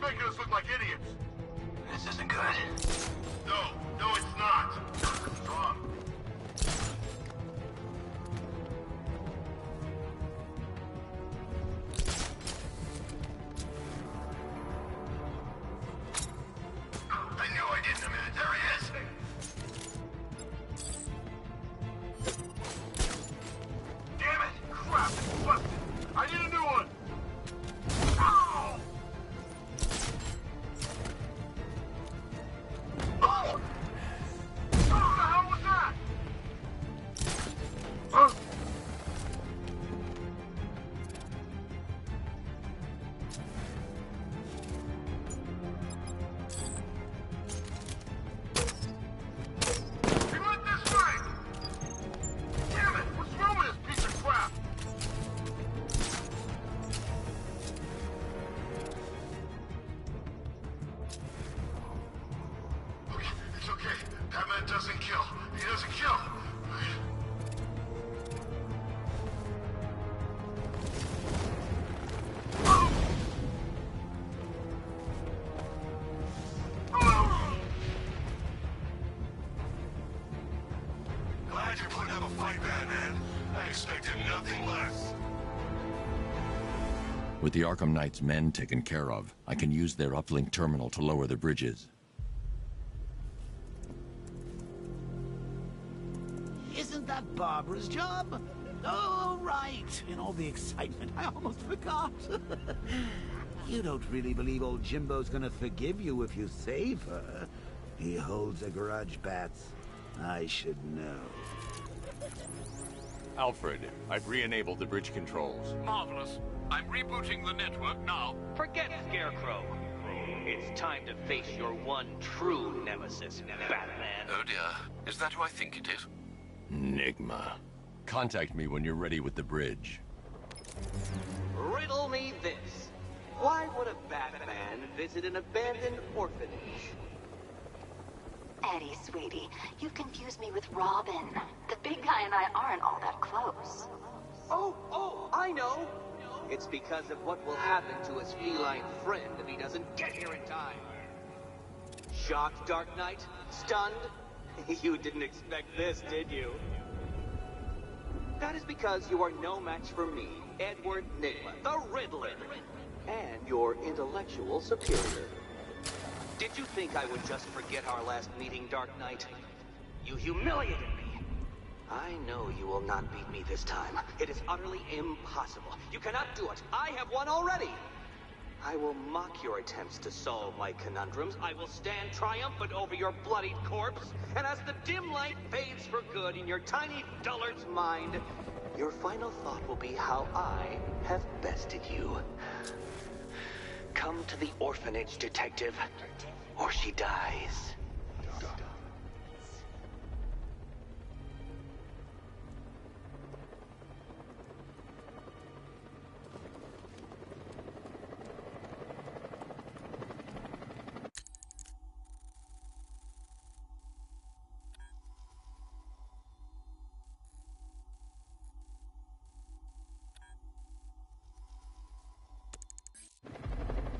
making us look like idiots. This isn't good. No, it's not. It's strong. I knew I didn't a minute. There he is. Damn it! Crap! It's busted. I need a new one. Ow! Oh! What the hell was that? Huh? He went this way! Damn it! What's wrong with this piece of crap? Okay, it's okay. Batman doesn't kill. He doesn't kill. Oh! Oh! Glad you're putting up a fight, Batman. I expected nothing less. With the Arkham Knight's men taken care of, I can use their uplink terminal to lower the bridges. Isn't that Barbara's job? Oh, right. In all the excitement, I almost forgot. You don't really believe old Jimbo's gonna forgive you if you save her. He holds a grudge, Bats. I should know. Alfred, I've re-enabled the bridge controls. Marvelous. I'm rebooting the network now. Forget Scarecrow. It's time to face your one true nemesis, Batman. Oh dear. Is that who I think it is? Enigma. Contact me when you're ready with the bridge. Riddle me this. Why would a Batman visit an abandoned orphanage? Eddie, sweetie, you confused me with Robin. The big guy and I aren't all that close. Oh, I know. It's because of what will happen to his feline friend if he doesn't get here in time. Shocked, Dark Knight? Stunned? You didn't expect this, did you? That is because you are no match for me, Edward Nigma, the Riddler, and your intellectual superior. Did you think I would just forget our last meeting, Dark Knight? You humiliated me. I know you will not beat me this time. It is utterly impossible. You cannot do it. I have won already. I will mock your attempts to solve my conundrums. I will stand triumphant over your bloodied corpse. And as the dim light fades for good in your tiny dullard's mind, your final thought will be how I have bested you. Come to the orphanage, detective, or she dies.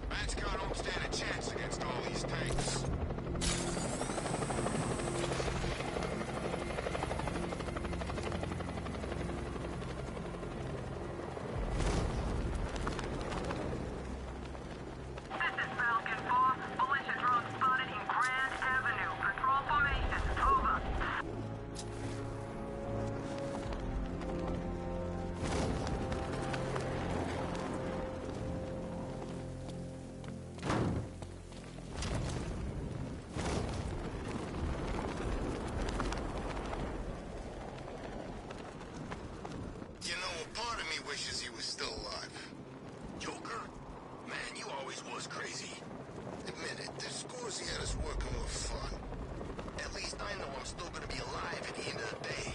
Manchcar don't stand a chance against all these tanks. Wishes he was still alive. Joker? Man, you always was crazy. Admit it, the scores he had us working were fun. At least I know I'm still gonna be alive at the end of the day.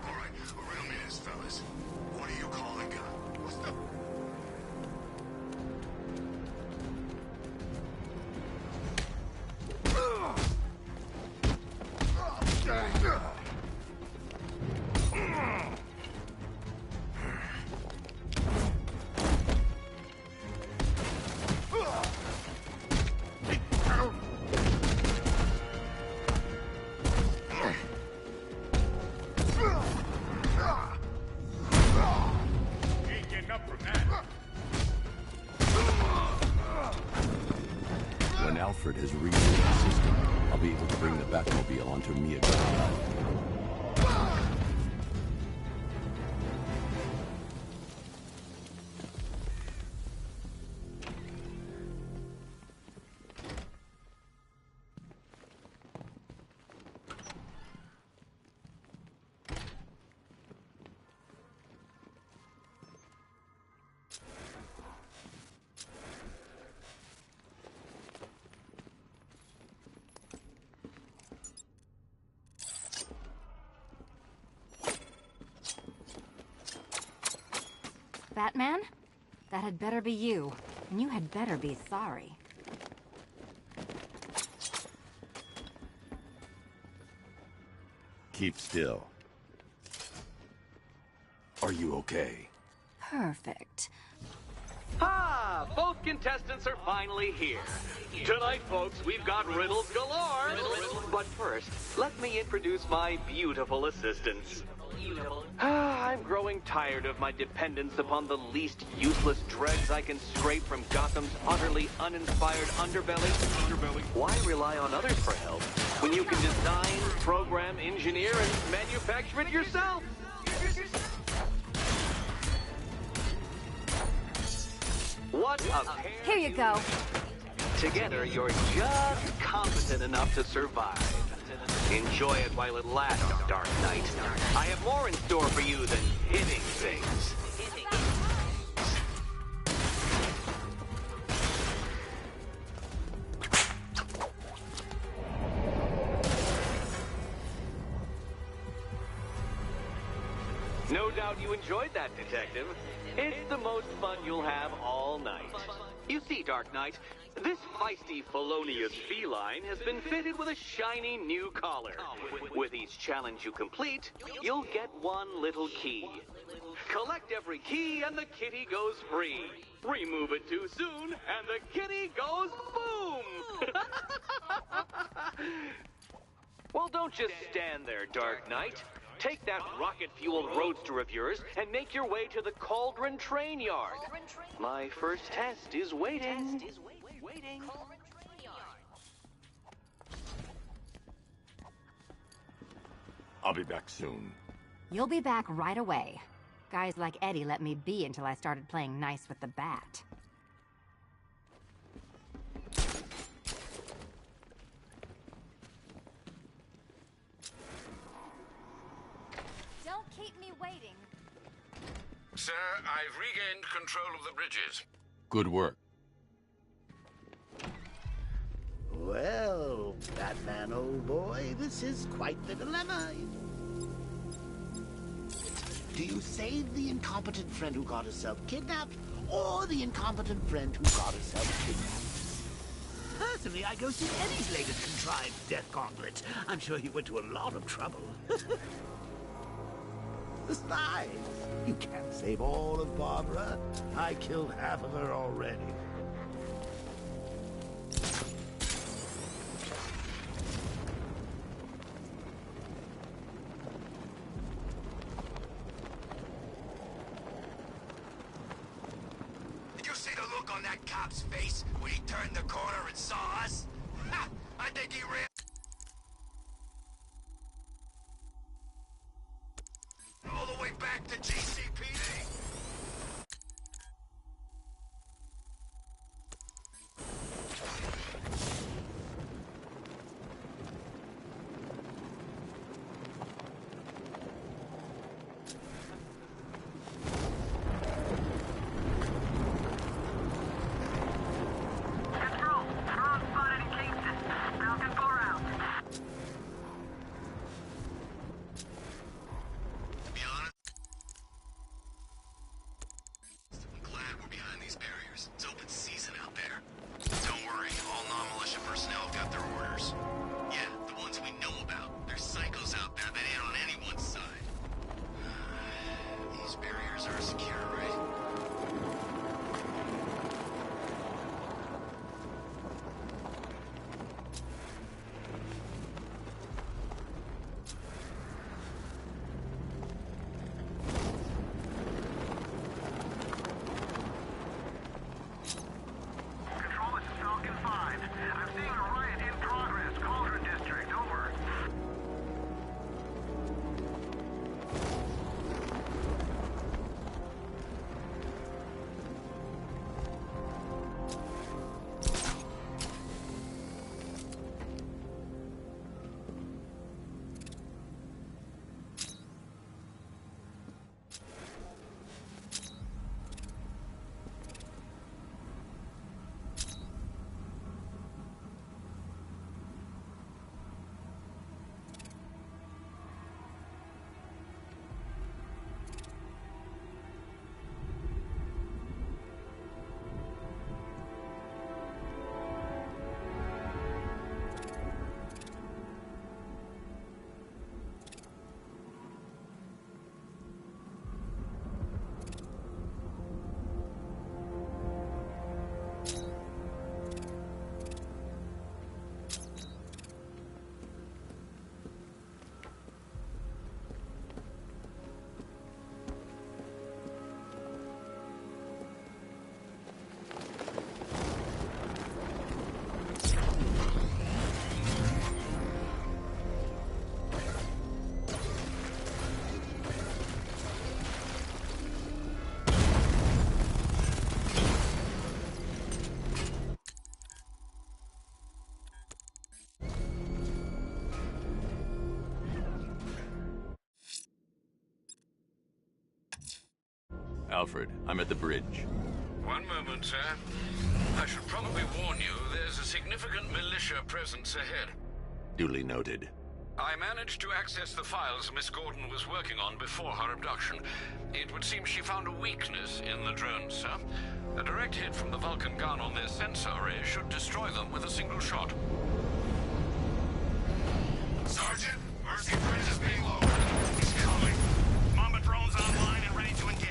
Alright, around me this, fellas. What do you call a gun? What's the... be able to bring the Batmobile onto Mia ground. Batman? That had better be you. And you had better be sorry. Keep still. Are you okay? Perfect. Ah, both contestants are finally here. Tonight, folks, we've got riddles galore. But first, let me introduce my beautiful assistants. I'm growing tired of my dependence upon the least useless dregs I can scrape from Gotham's utterly uninspired underbelly. Why rely on others for help when you can design, program, engineer, and manufacture it yourself? What a pair. Here you go. Together, you're just competent enough to survive. Enjoy it while it lasts, Dark Knight. I have more in store for you than hitting things. No doubt you enjoyed that, Detective. It's the most fun you'll have all night. You see, Dark Knight, this feisty felonious feline has been fitted with a shiny new collar. With each challenge you complete, you'll get one little key. Collect every key and the kitty goes free. Remove it too soon and the kitty goes boom! Well, don't just stand there, Dark Knight. Take that rocket-fueled roadster of yours and make your way to the Cauldron Train Yard. My first test is waiting. I'll be back soon. You'll be back right away. Guys like Eddie let me be until I started playing nice with the bat. Don't keep me waiting. Sir, I've regained control of the bridges. Good work. Well, Batman, old boy, this is quite the dilemma. Do you save the incompetent friend who got herself kidnapped, or the incompetent friend who got herself kidnapped? Personally, I go see Eddie's latest contrived death gauntlet. I'm sure he went to a lot of trouble. Besides, you can't save all of Barbara. I killed half of her already. Did you see the look on that cop's face when he turned the corner and saw us? Ha! I think he ran all the way back to GCPD. Alfred, I'm at the bridge. One moment, sir. I should probably warn you, there's a significant militia presence ahead. Duly noted. I managed to access the files Miss Gordon was working on before her abduction. It would seem she found a weakness in the drones, sir. A direct hit from the Vulcan gun on their sensor array should destroy them with a single shot. Sergeant, Mercy Bridge is being lowered. He's coming. Mamba drones online and ready to engage.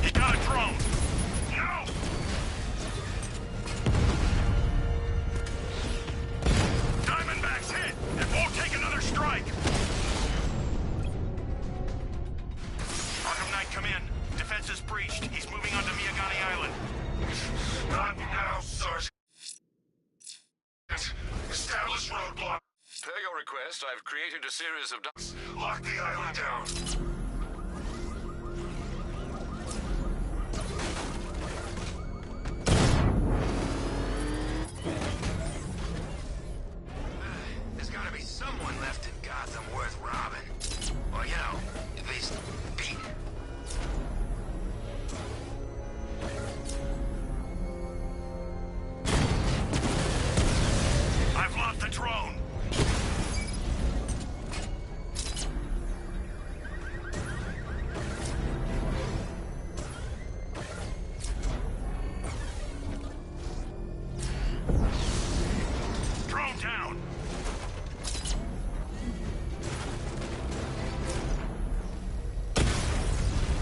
He got a drone. No! Diamondback's hit. It won't take another strike. Arkham Knight, come in. Defense is breached. He's moving onto Miyagani Island. Not now, Sergeant. Establish roadblock. Per your request, I've created a series of ducks. Lock the island down. There's gotta be someone left in Gotham worth robbing. Or, you know, at least beating. I've locked the drone. Drone down.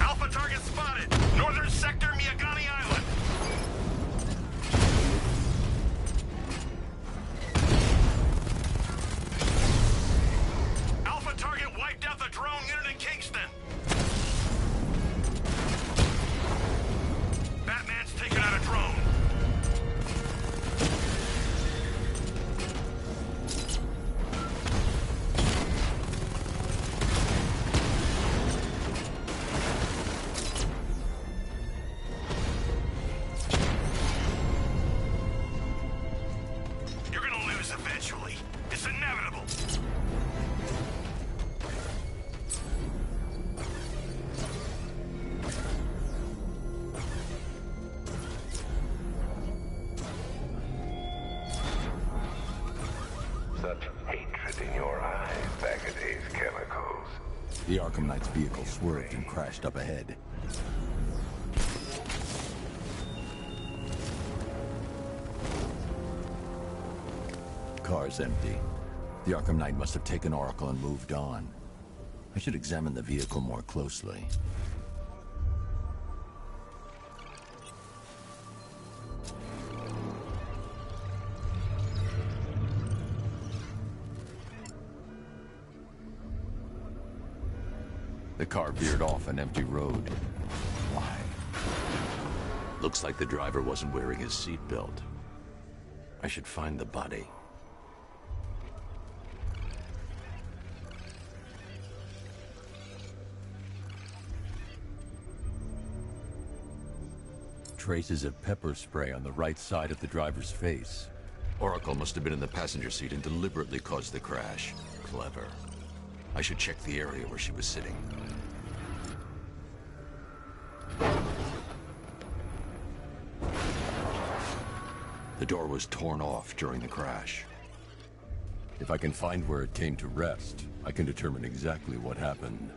Alpha target spotted. Northern sector, Miyagani Island. Alpha target wiped out the drone unit in Kingston. Batman's taken out a drone. You're gonna lose eventually. It's inevitable. Such hatred in your eyes, Bagada's chemicals. The Arkham Knight's vehicle swerved and crashed up ahead. Car's empty. The Arkham Knight must have taken Oracle and moved on. I should examine the vehicle more closely. The car veered off an empty road. Why? Looks like the driver wasn't wearing his seatbelt. I should find the body. Traces of pepper spray on the right side of the driver's face. Oracle must have been in the passenger seat and deliberately caused the crash. Clever. I should check the area where she was sitting. The door was torn off during the crash. If I can find where it came to rest, I can determine exactly what happened.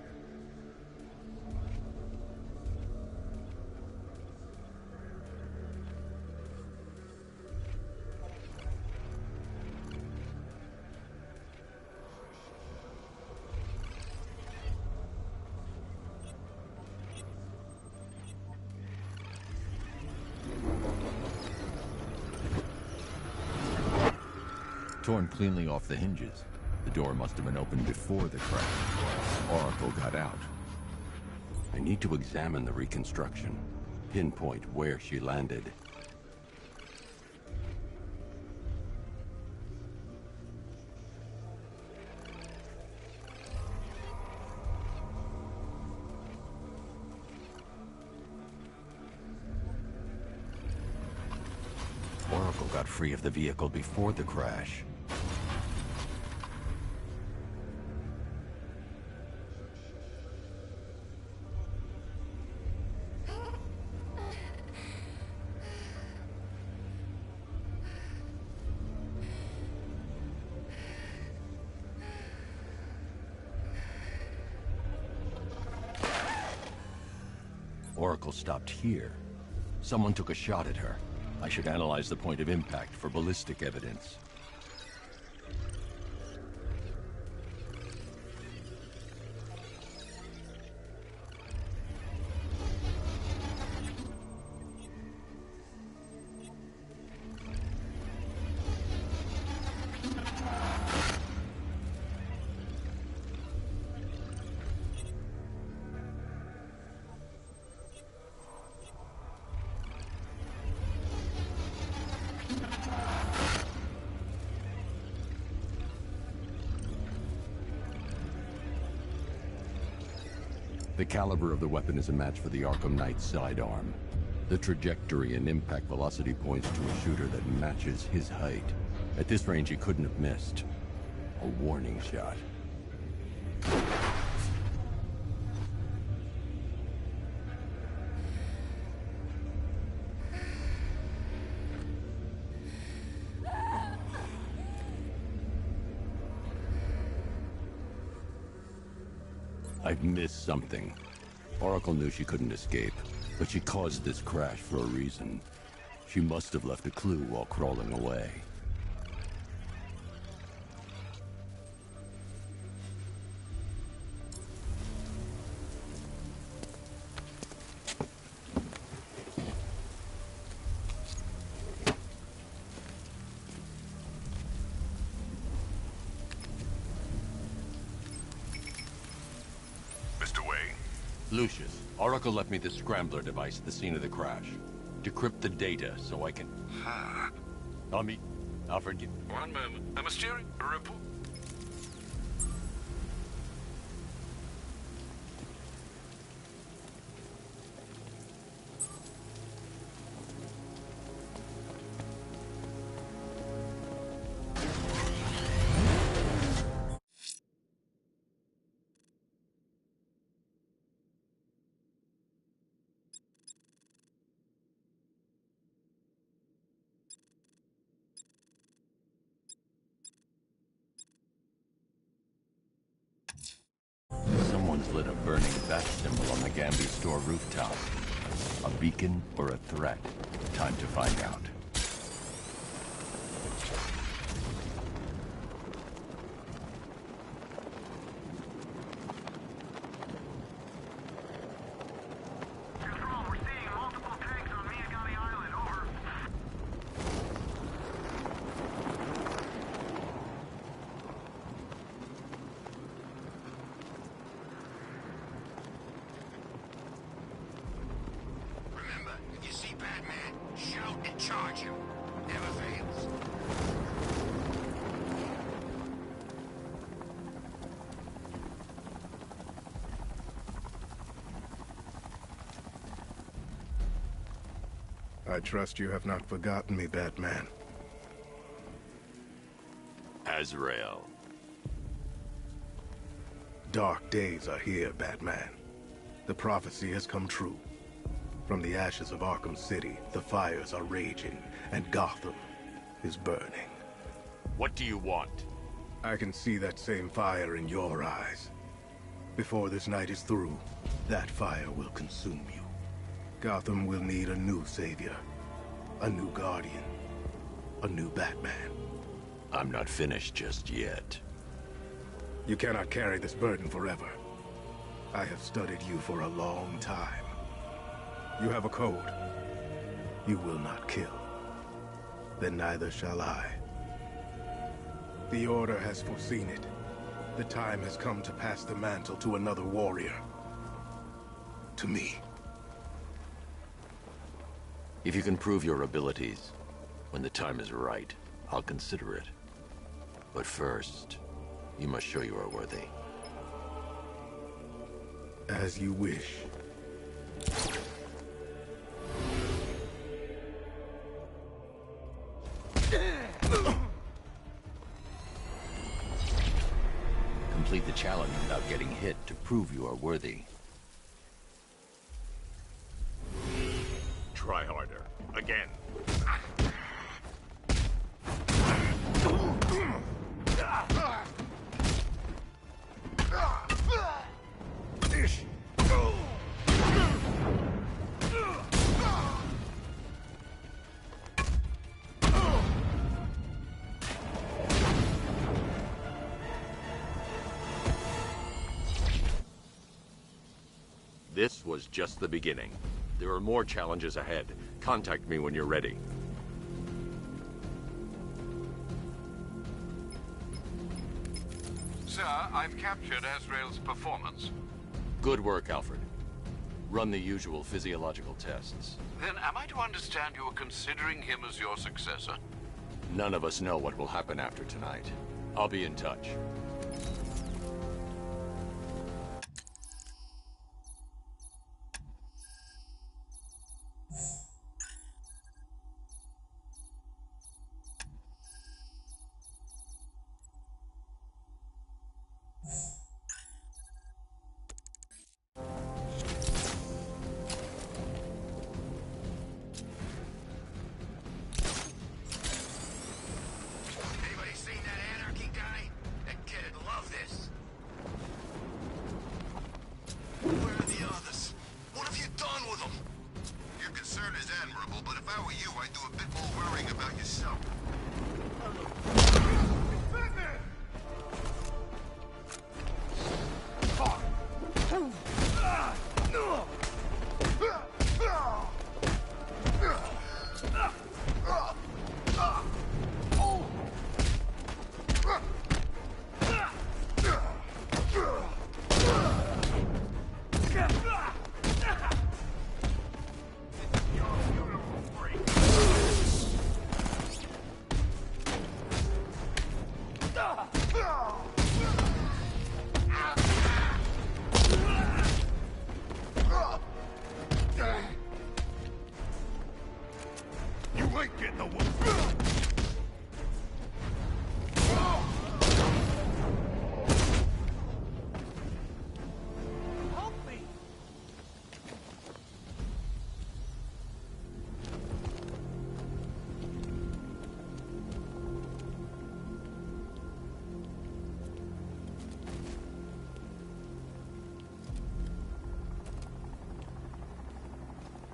Torn cleanly off the hinges. The door must have been opened before the crash. Oracle got out. I need to examine the reconstruction, pinpoint where she landed. Oracle got free of the vehicle before the crash. Oracle stopped here. Someone took a shot at her. I should analyze the point of impact for ballistic evidence. The caliber of the weapon is a match for the Arkham Knight's sidearm. The trajectory and impact velocity points to a shooter that matches his height. At this range, he couldn't have missed. A warning shot. I've missed something. Oracle knew she couldn't escape, but she caused this crash for a reason. She must have left a clue while crawling away. Lucius, Oracle left me the scrambler device at the scene of the crash. Decrypt the data so I can... I'll meet... Alfred, you... One moment. A mysterious report? Someone's lit a burning bat symbol on the Gambi store rooftop. A beacon or a threat? Time to find out. Charge him. Never fails. I trust you have not forgotten me, Batman. Azrael. Dark days are here, Batman. The prophecy has come true. From the ashes of Arkham City, the fires are raging, and Gotham is burning. What do you want? I can see that same fire in your eyes. Before this night is through, that fire will consume you. Gotham will need a new savior, a new guardian, a new Batman. I'm not finished just yet. You cannot carry this burden forever. I have studied you for a long time. You have a code. You will not kill. Then neither shall I. The Order has foreseen it. The time has come to pass the mantle to another warrior. To me. If you can prove your abilities, when the time is right, I'll consider it. But first, you must show you are worthy. As you wish. the challenge without getting hit to prove you are worthy. Try harder. Again. This was just the beginning. There are more challenges ahead. Contact me when you're ready. Sir, I've captured Azrael's performance. Good work, Alfred. Run the usual physiological tests. Then am I to understand you are considering him as your successor? None of us know what will happen after tonight. I'll be in touch. Anybody seen that anarchy guy? That kid'd love this. Where are the others? What have you done with them? Your concern is admirable, but if I were you, I'd do a bit more worrying about yourself. You ain't getting away. Help me!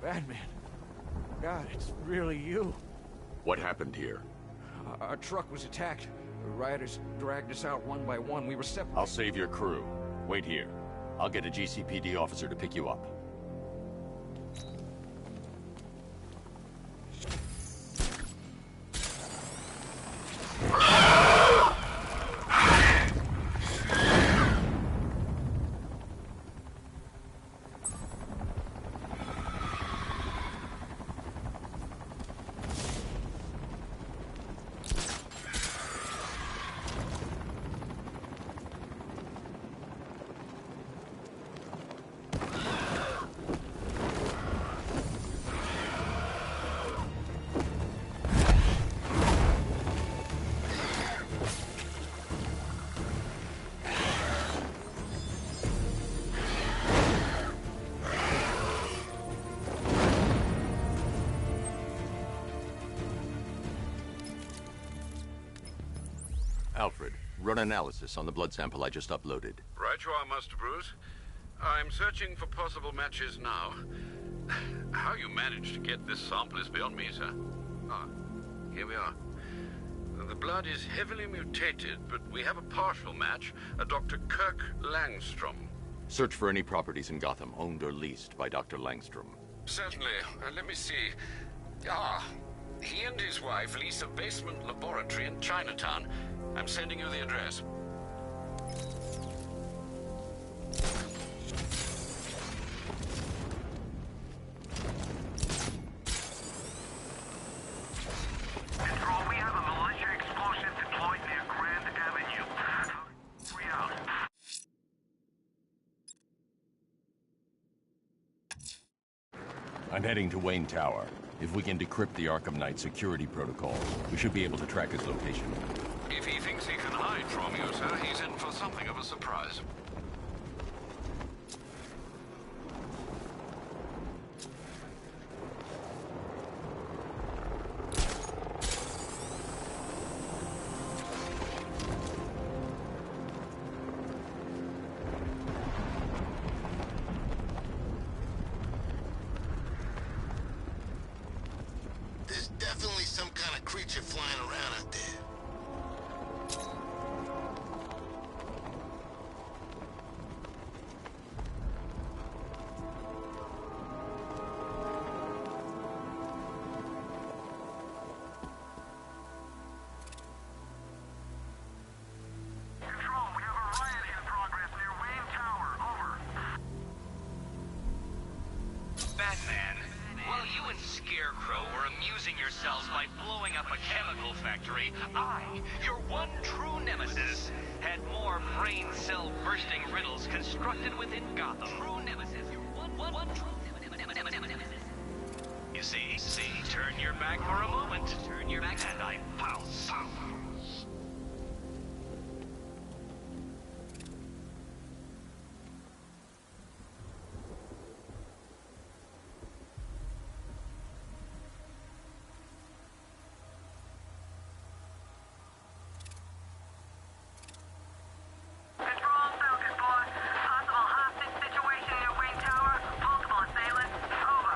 Batman. God, it's really you. What happened here? Our truck was attacked. The rioters dragged us out one by one. We were separated. I'll save your crew. Wait here. I'll get a GCPD officer to pick you up. Alfred, run analysis on the blood sample I just uploaded. Right you are, Master Bruce. I'm searching for possible matches now. How you managed to get this sample is beyond me, sir. Ah, here we are. The blood is heavily mutated, but we have a partial match, a Dr. Kirk Langstrom. Search for any properties in Gotham owned or leased by Dr. Langstrom. Certainly. Let me see. He and his wife lease a basement laboratory in Chinatown. I'm sending you the address. Control, we have a militia explosion deployed near Grand Avenue. 3 out. I'm heading to Wayne Tower. If we can decrypt the Arkham Knight security protocol, we should be able to track his location. If he thinks he can hide from you, sir, he's in for some something of a surprise. There's definitely some kind of creature flying around out there. Control, we have a riot in progress near Wayne Tower. Over. Batman, while you and Scarecrow were amusing yourselves by blowing up a chemical factory, I, your one true nemesis, had more brain cell bursting riddles constructed within Gotham. True nemesis, your one true nemesis. You see, turn your back for a moment, turn your back, and I pounce. Control, Falcon 4. Possible hostage situation near Wayne Tower. Multiple assailants. Over.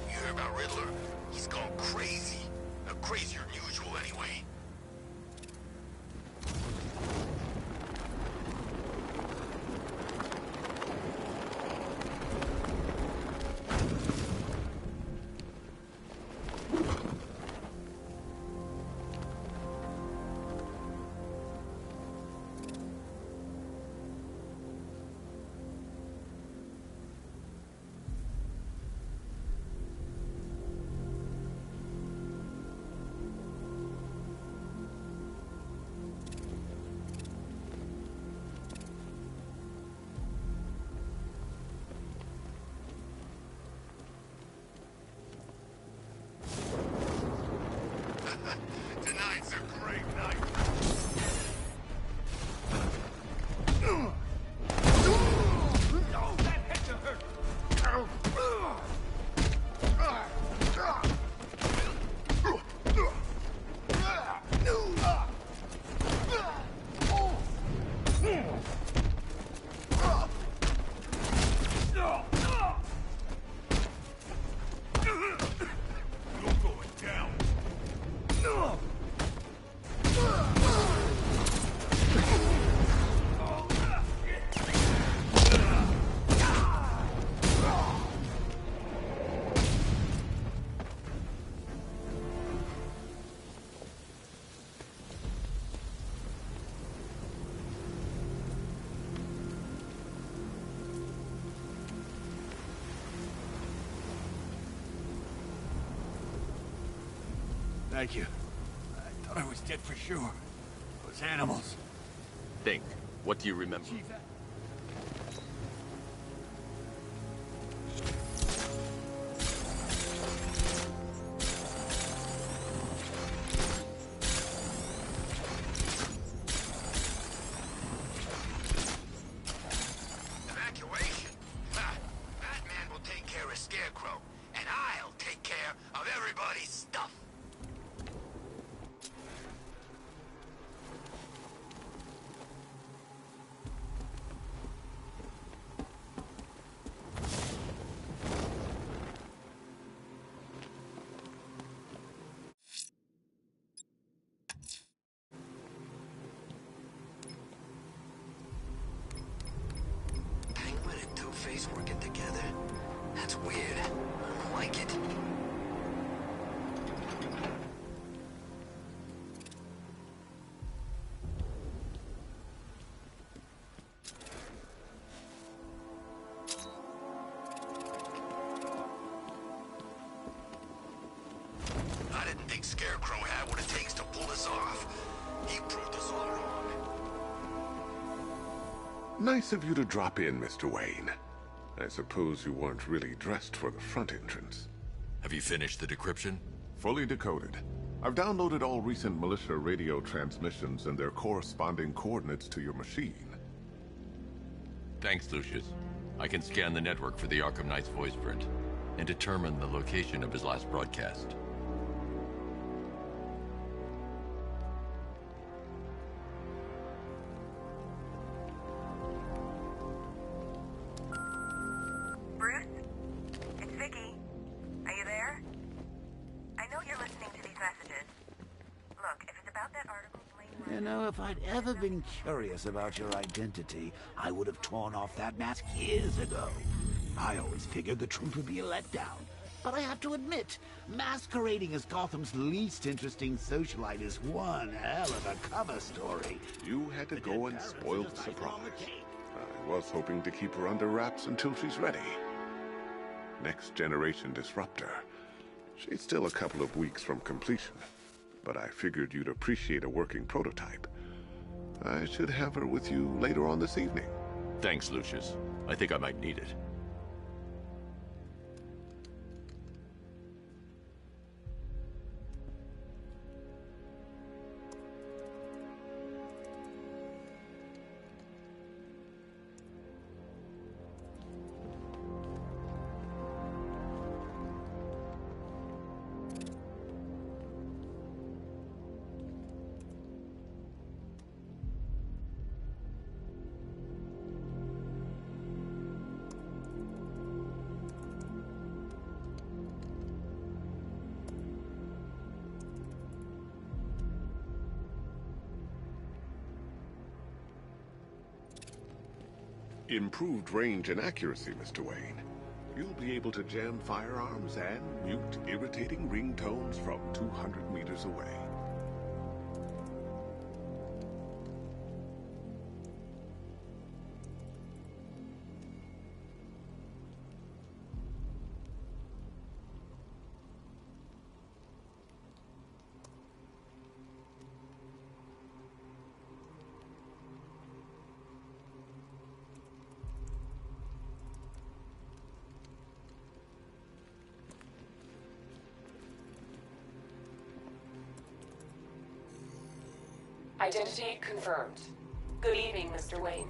You heard about Riddler? He's gone crazy. Crazier than usual, anyway. Tonight's a great night. That hit you hurt. You're going down. Thank you. I thought I was dead for sure. Those animals. Think. What do you remember? Chief, Evacuation? Ha! Batman will take care of Scarecrow, and I'll take care of everybody's stuff. Penguin and Two-Face working together? That's weird. I don't like it. I didn't think Scarecrow had what it takes to pull this off. He proved us all wrong. Nice of you to drop in, Mr. Wayne. I suppose you weren't really dressed for the front entrance. Have you finished the decryption? Fully decoded. I've downloaded all recent militia radio transmissions and their corresponding coordinates to your machine. Thanks, Lucius. I can scan the network for the Arkham Knight's voice print and determine the location of his last broadcast. Bruce? It's Vicky. Are you there? I know you're listening to these messages. Look, if it's about that article... You know, if I'd ever been curious about your identity, I would have torn off that mask years ago. I always figured the truth would be a letdown. But I have to admit, masquerading as Gotham's least interesting socialite is one hell of a cover story. You had to go and spoil the surprise. I was hoping to keep her under wraps until she's ready. Next generation disruptor. She's still a couple of weeks from completion. But I figured you'd appreciate a working prototype. I should have her with you later on this evening. Thanks, Lucius. I think I might need it. Improved range and accuracy, Mr. Wayne. You'll be able to jam firearms and mute irritating ringtones from 200 meters away. Identity confirmed. Good evening, Mr. Wayne.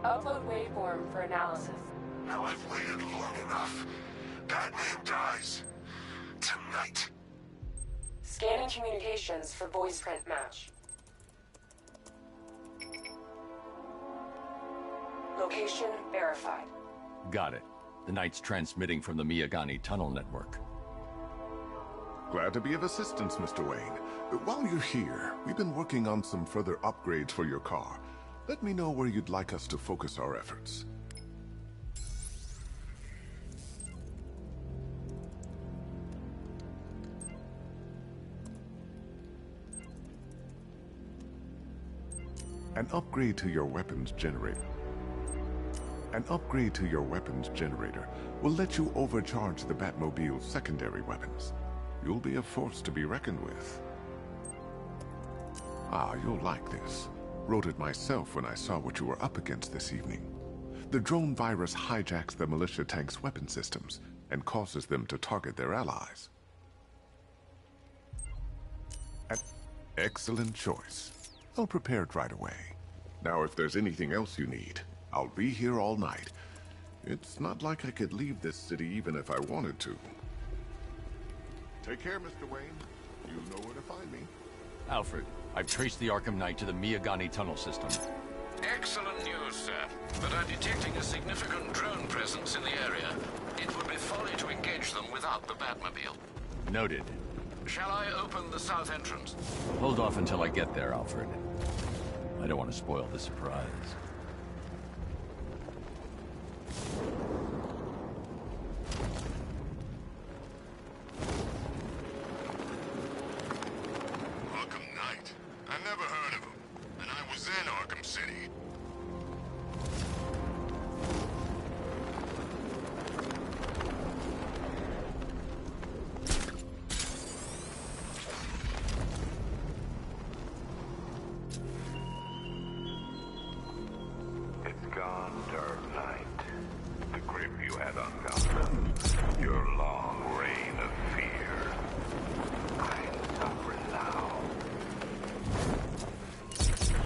Upload waveform for analysis. Now I've waited long enough. Batman dies. Tonight. Scanning communications for voice print match. Location verified. Got it. The Knight's transmitting from the Miyagani tunnel network. Glad to be of assistance, Mr. Wayne. While you're here, we've been working on some further upgrades for your car. Let me know where you'd like us to focus our efforts. An upgrade to your weapons generator. An upgrade to your weapons generator will let you overcharge the Batmobile's secondary weapons. You'll be a force to be reckoned with. Ah, you'll like this. Wrote it myself when I saw what you were up against this evening. The drone virus hijacks the militia tank's weapon systems and causes them to target their allies. An excellent choice. I'll prepare it right away. Now, if there's anything else you need, I'll be here all night. It's not like I could leave this city even if I wanted to. Take care, Mr. Wayne. You know where to find me. Alfred, I've traced the Arkham Knight to the Miyagani tunnel system. Excellent news, sir. But I'm detecting a significant drone presence in the area. It would be folly to engage them without the Batmobile. Noted. Shall I open the south entrance? Hold off until I get there, Alfred. I don't want to spoil the surprise. Arkham Knight? I never heard of him. And I was in Arkham City. trip you had on Gotham. Your long reign of fear. I'm suffering now.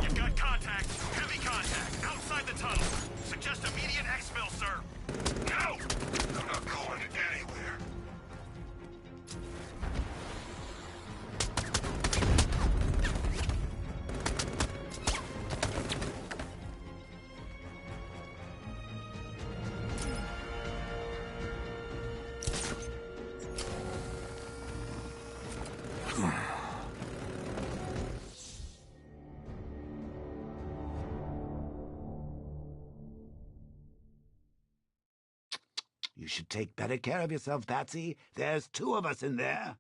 You've got contact. Heavy contact. Outside the tunnel. Suggest immediate exfil, sir. No! I'm not going anywhere. You should take better care of yourself, Patsy. There's 2 of us in there.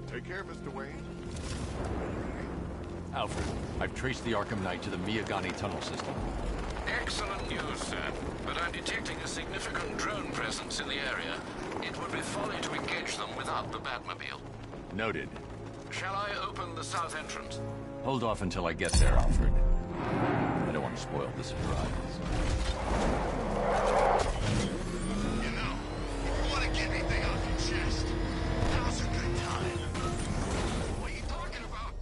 Take care, Mr. Wayne. Alfred, I've traced the Arkham Knight to the Miyagani tunnel system. Excellent news, sir. But I'm detecting a significant drone presence in the area. It would be folly to engage them without the Batmobile. Noted. Shall I open the south entrance? Hold off until I get there, Alfred. I don't want to spoil the surprise. You know, if you want to get anything off your chest, now's a good time. What are you talking about?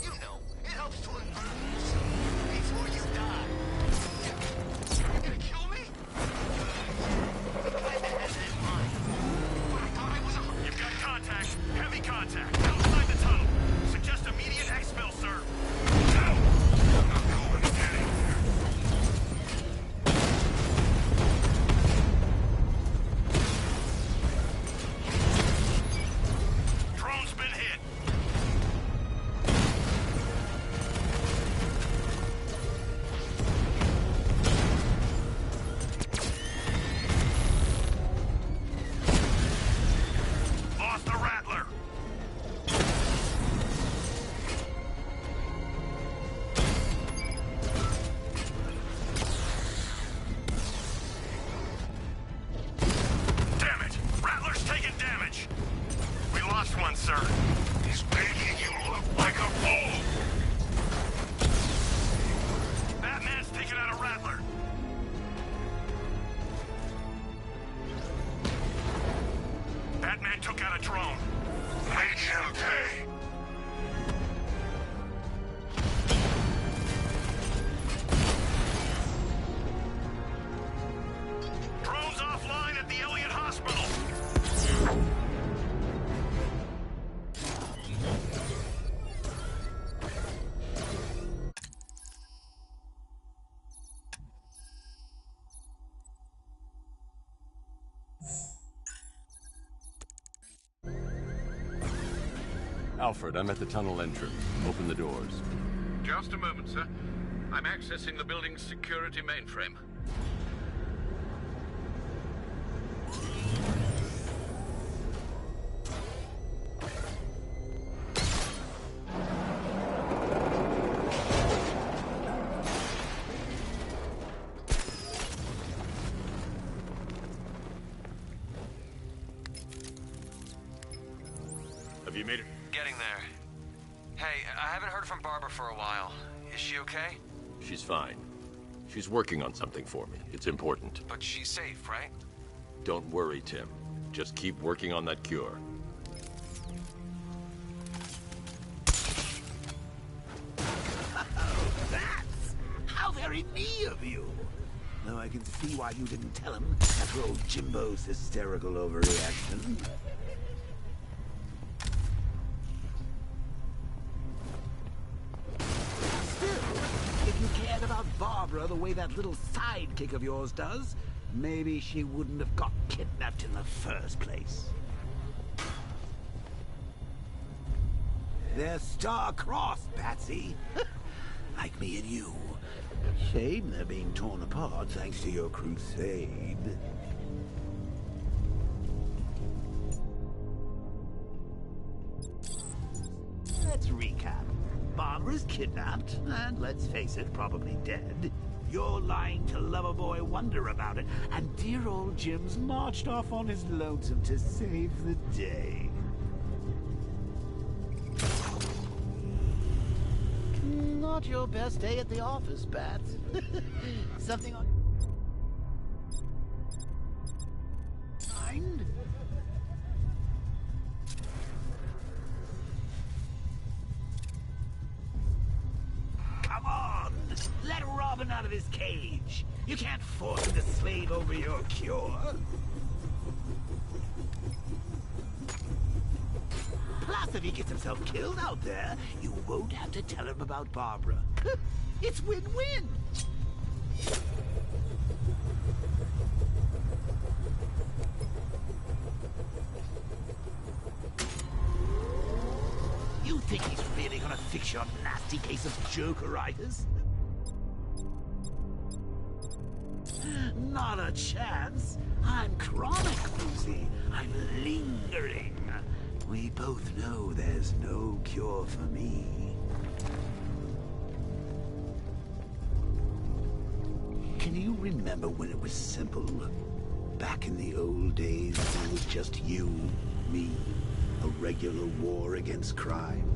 You know, it helps to unburden yourself before you die. You're gonna kill me? You kinda had that in mind. But I thought I was a... You've got contact. Heavy contact. Outside the tunnel. Suggest immediate exfil, sir. No! I'm not going anywhere. Drone's been hit. Lost the Rattler. Damn it! Rattler's taking damage. We lost one, sir. He's making you look like a fool! Batman's taking out a Rattler. Batman took out a drone. Make him pay! Drone's offline at the Elliott Hospital. Alfred, I'm at the tunnel entrance. Open the doors. Just a moment, sir. I'm accessing the building's security mainframe. Have you made it? Getting there. Hey, I haven't heard from Barbara for a while. Is she okay? She's fine. She's working on something for me. It's important. But she's safe, right? Don't worry, Tim. Just keep working on that cure. That's how very me of you. Though I can see why you didn't tell him after old Jimbo's hysterical overreaction. If you cared about Barbara the way that little sidekick of yours does, maybe she wouldn't have got kidnapped in the first place. They're star-crossed, Patsy. Like me and you. Shame they're being torn apart thanks to your crusade. Barbara's kidnapped, and let's face it, probably dead. You're lying to Loverboy Wonder about it, and dear old Jim's marched off on his lonesome to save the day. Not your best day at the office, Bats. Something on mind? Come on! Let Robin out of his cage! You can't force him to slave over your cure! Plus, if he gets himself killed out there, you won't have to tell him about Barbara. It's win-win! You think he's really gonna fix your nasty case of jokeritis? Not a chance. I'm chronic, Lucy. I'm lingering. We both know there's no cure for me. Can you remember when it was simple? Back in the old days, when it was just you, me, a regular war against crime?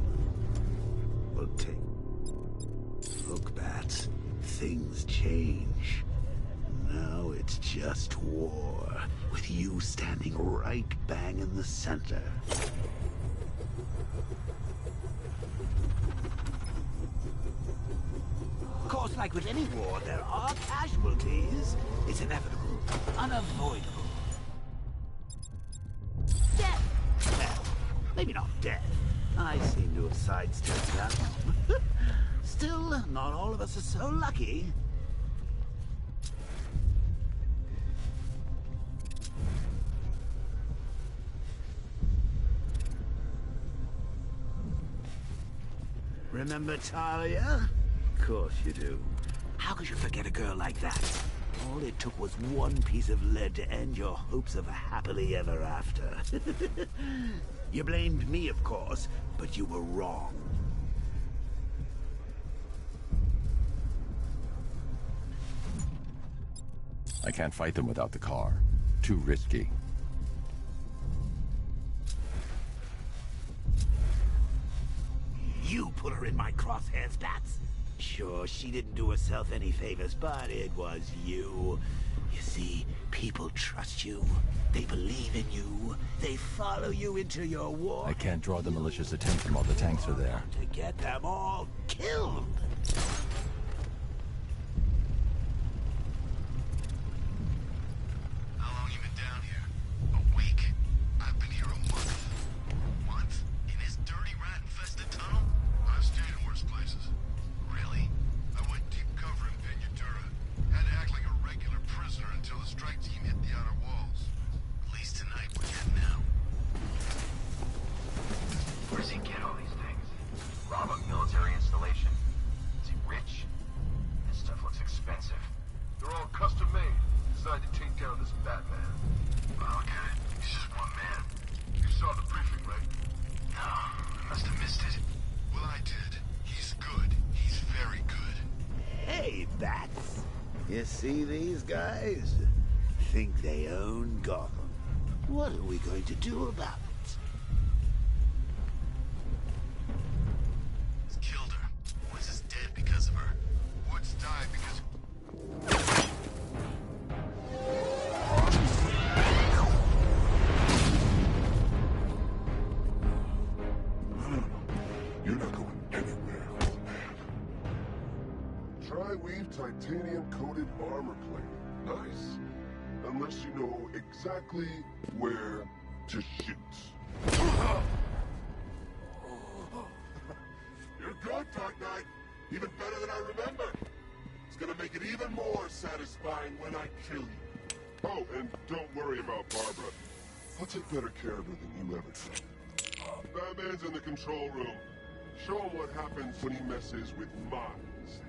Well, look, Bats, things change. Now it's just war, with you standing right bang in the center. Of course, like with any war, there are casualties. It's inevitable, unavoidable. Death! Well, maybe not death. I seem to have sidestepped that one. Still, not all of us are so lucky. Remember Talia? Of course you do. How could you forget a girl like that? All it took was one piece of lead to end your hopes of a happily ever after. You blamed me, of course, but you were wrong. I can't fight them without the car. Too risky. You put her in my crosshairs, Bats. Sure, she didn't do herself any favors, but it was you. You see, people trust you. They believe in you. They follow you into your war. I can't draw the malicious attention while the tanks are there. To get them all killed. How long you been down here? A week? I've been here a month. Month? In this dirty, rat-infested tunnel? I've stayed in worse places. Really? I went deep cover in Ventura. Had to act like a regular prisoner until the strike team hit the outer walls. At least tonight we're getting out. Where's he get all these things? Rob a military installation? Is he rich? This stuff looks expensive. They're all custom made, designed to take down this Batman. Okay, he's just one man. You saw the briefing, right? No, I must have missed it. Well, I did. He's good. He's very good. Hey, Bats. You see these guys? Think they own Gotham. What are we going to do about it? He's killed her. Woods is dead because of her. Woods died because... You're not going anywhere, old man. Tri-weave titanium-coated armor plate. Nice. Unless you know exactly where to shoot. You're good, Dark Knight. Even better than I remember. It's gonna make it even more satisfying when I kill you. Oh, and don't worry about Barbara. I'll take better care of her than you ever did. Batman's in the control room. Show him what happens when he messes with minds.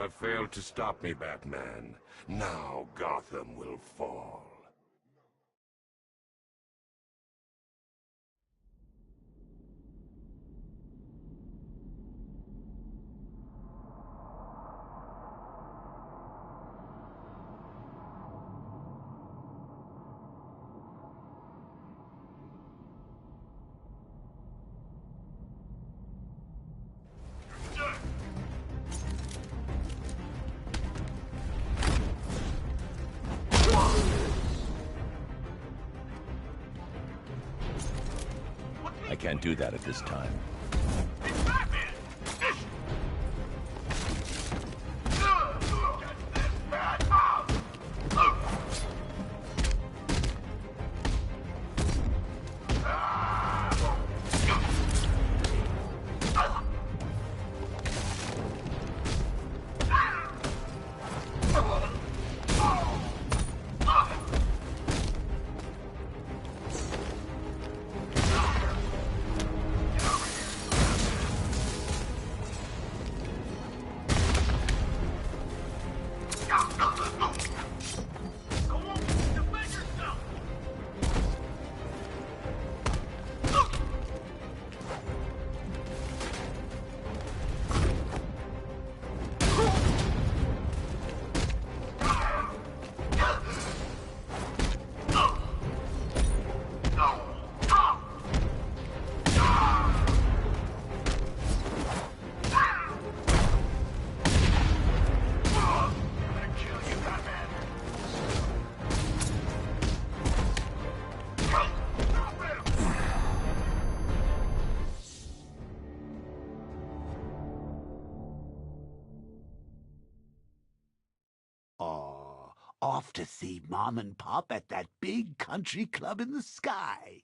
You have failed to stop me, Batman. Now Gotham will fall. I can't do that at this time. Off to see Mom and Pop at that big country club in the sky.